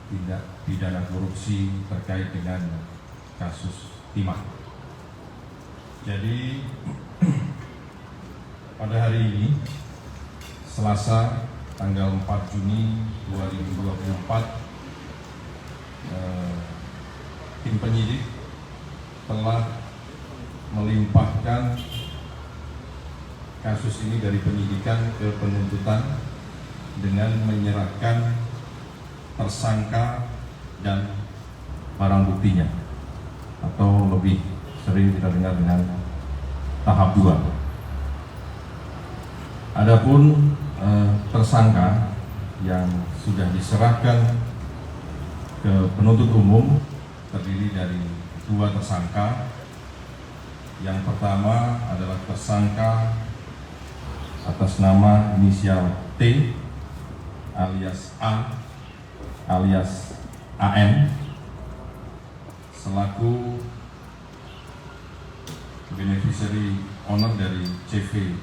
tindak pidana korupsi terkait dengan kasus timah. Jadi pada hari ini, Selasa tanggal 4 Juni 2024, tim penyidik telah melimpahkan kasus ini dari penyidikan ke penuntutan dengan menyerahkan tersangka dan barang buktinya, atau lebih sering kita dengar dengan tahap 2. Adapun tersangka yang sudah diserahkan ke penuntut umum terdiri dari 2 tersangka. Yang pertama adalah tersangka atas nama inisial T alias A alias AN selaku beneficiary owner dari CV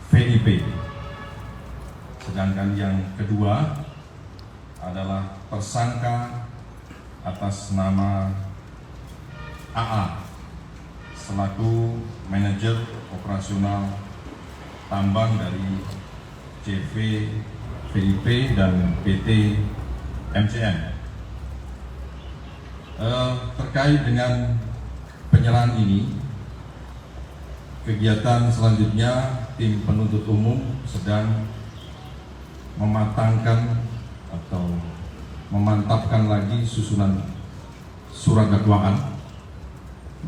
VIP. Sedangkan yang kedua adalah tersangka atas nama AA selaku manajer operasional tambang dari CV VIP dan PT MCN. Terkait dengan penyerahan ini, kegiatan selanjutnya tim penuntut umum sedang mematangkan atau memantapkan lagi susunan surat dakwaan,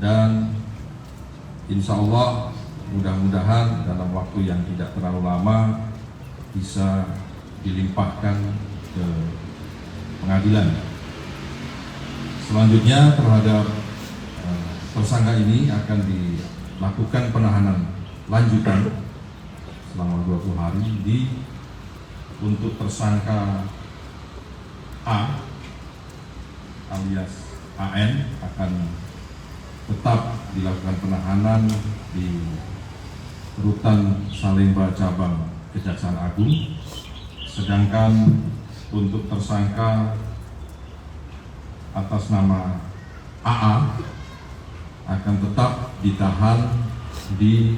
dan insya Allah mudah-mudahan dalam waktu yang tidak terlalu lama bisa dilimpahkan ke pengadilan. Selanjutnya terhadap tersangka ini akan dilakukan penahanan lanjutan selama 20 hari untuk tersangka A alias AN akan tetap dilakukan penahanan di Rutan Salemba Cabang Kejaksaan Agung. Sedangkan untuk tersangka atas nama AA akan tetap ditahan di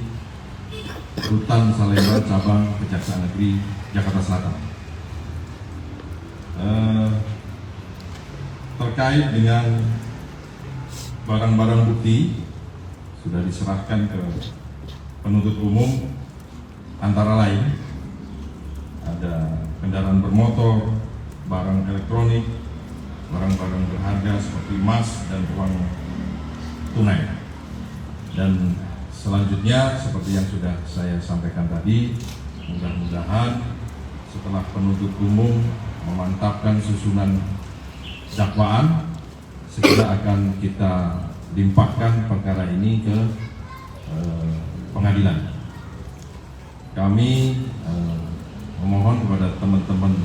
Rutan Salemba Cabang Kejaksaan Negeri Jakarta Selatan. Terkait dengan barang-barang bukti sudah diserahkan ke penuntut umum, antara lain ada kendaraan bermotor, barang elektronik, barang-barang berharga seperti emas dan uang tunai. Dan selanjutnya seperti yang sudah saya sampaikan tadi, mudah-mudahan setelah penuntut umum memantapkan susunan dakwaan, segera akan kita limpahkan perkara ini ke pengadilan. Kami memohon kepada teman-teman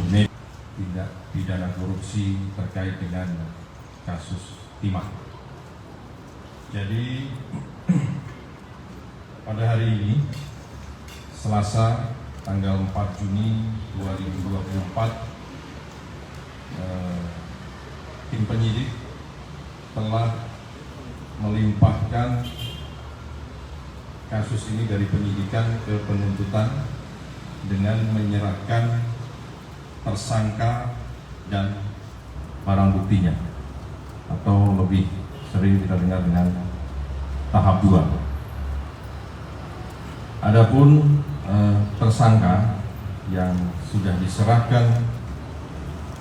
tindak pidana korupsi terkait dengan kasus timah. Jadi pada hari ini, Selasa tanggal 4 Juni 2024, tim penyidik telah melimpahkan kasus ini dari penyidikan ke penuntutan dengan menyerahkan tersangka dan barang buktinya, atau lebih sering kita dengar dengan tahap 2. Adapun tersangka yang sudah diserahkan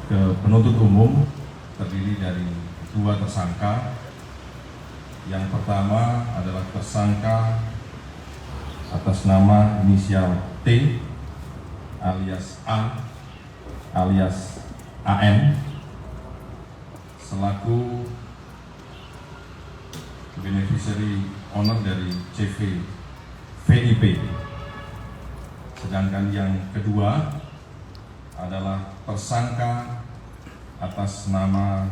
ke penuntut umum terdiri dari 2 tersangka. Yang pertama adalah tersangka atas nama inisial T alias A alias AN selaku beneficiary owner dari CV VIP. Sedangkan yang kedua adalah tersangka atas nama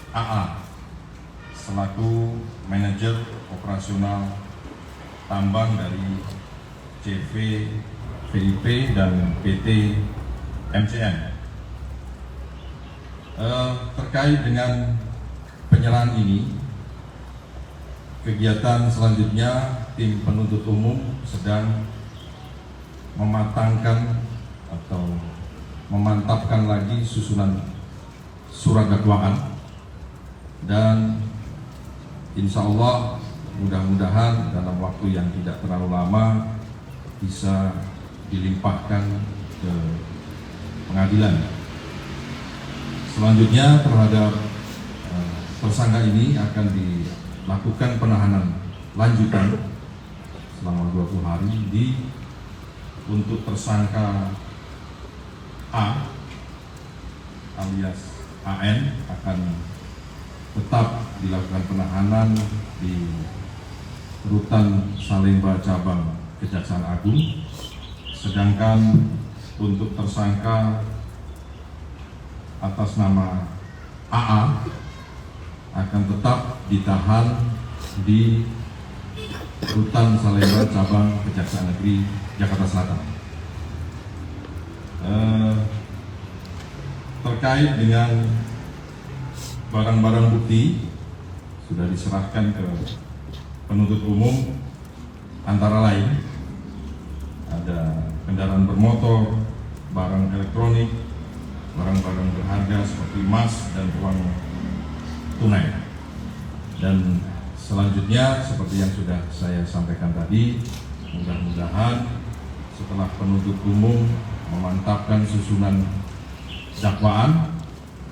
AA selaku manajer operasional tambang dari CV VIP dan PT MCN. Terkait dengan penyerahan ini, kegiatan selanjutnya tim penuntut umum sedang mematangkan atau memantapkan lagi susunan surat dakwaan, dan insya Allah mudah-mudahan dalam waktu yang tidak terlalu lama bisa dilimpahkan ke pengadilan. Selanjutnya terhadap tersangka ini akan dilakukan penahanan lanjutan selama 20 hari untuk tersangka A alias AN akan tetap dilakukan penahanan di Rutan Salemba Cabang Kejaksaan Agung, sedangkan untuk tersangka atas nama AA akan tetap ditahan di Rutan Salemba Cabang Kejaksaan Negeri Jakarta Selatan. Terkait dengan barang-barang bukti sudah diserahkan ke penuntut umum, antara lain ada kendaraan bermotor, barang elektronik, barang-barang berharga seperti emas dan uang tunai. Dan selanjutnya seperti yang sudah saya sampaikan tadi, mudah-mudahan setelah penuntut umum memantapkan susunan dakwaan,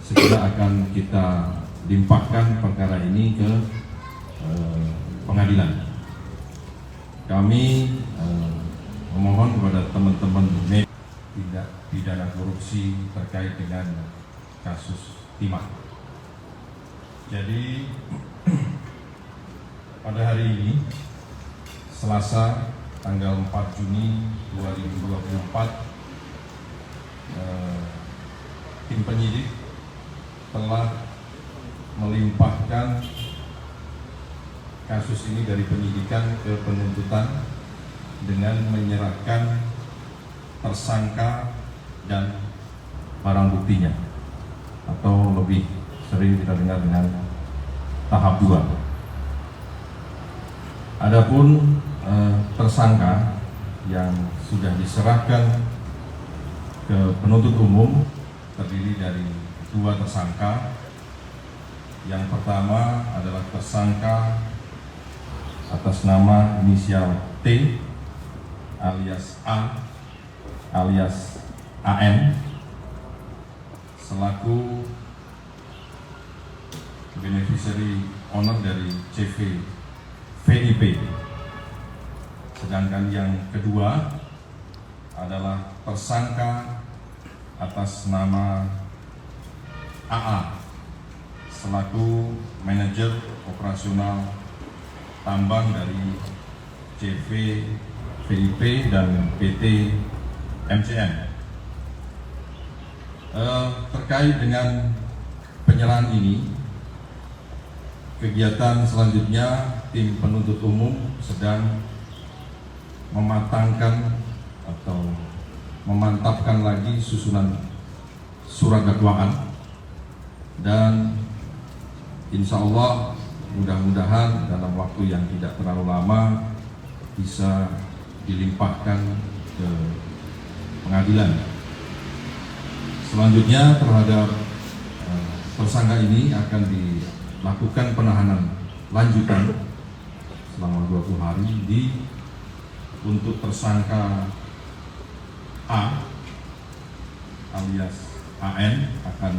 segera akan kita limpahkan perkara ini ke pengadilan. Kami memohon kepada teman-teman tindak pidana korupsi terkait dengan kasus timah. Jadi pada hari ini Selasa tanggal 4 Juni 2024 tim penyidik telah melimpahkan kasus ini dari penyidikan ke penuntutan dengan menyerahkan tersangka dan barang buktinya, atau lebih sering kita dengar dengan tahap 2. Adapun tersangka yang sudah diserahkan ke penuntut umum terdiri dari 2 tersangka. Yang pertama adalah tersangka atas nama inisial T alias A alias AN selaku beneficiary owner dari CV VIP. Sedangkan yang kedua adalah tersangka atas nama AA selaku manajer operasional tambang dari CV VIP dan PT MCN. Terkait dengan penyerahan ini, kegiatan selanjutnya tim penuntut umum sedang mematangkan atau memantapkan lagi susunan surat dakwaan, dan insya Allah mudah-mudahan dalam waktu yang tidak terlalu lama bisa dilimpahkan ke pengadilan. Selanjutnya terhadap tersangka ini akan dilakukan penahanan lanjutan selama 20 hari untuk tersangka A alias AN akan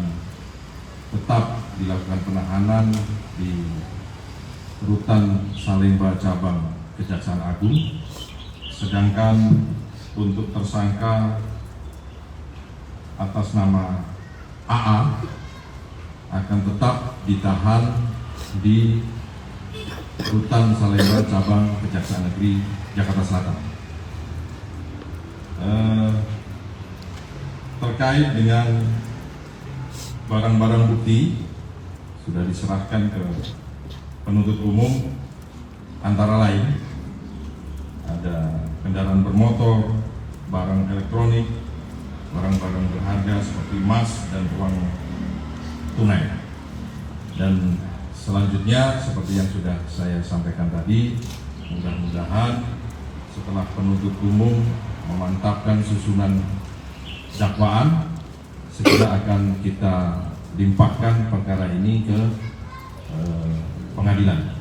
tetap dilakukan penahanan di Rutan Salemba Cabang Kejaksaan Agung, sedangkan untuk tersangka atas nama AA akan tetap ditahan di Rutan Salemba Cabang Kejaksaan Negeri Jakarta Selatan. Terkait dengan barang-barang bukti sudah diserahkan ke penuntut umum, antara lain ada kendaraan bermotor, barang elektronik, barang-barang berharga seperti emas dan uang tunai. Dan selanjutnya seperti yang sudah saya sampaikan tadi, mudah-mudahan setelah penuntut umum memantapkan susunan dakwaan, segera akan kita limpahkan perkara ini ke pengadilan.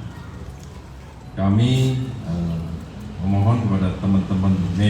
Kami memohon kepada teman-teman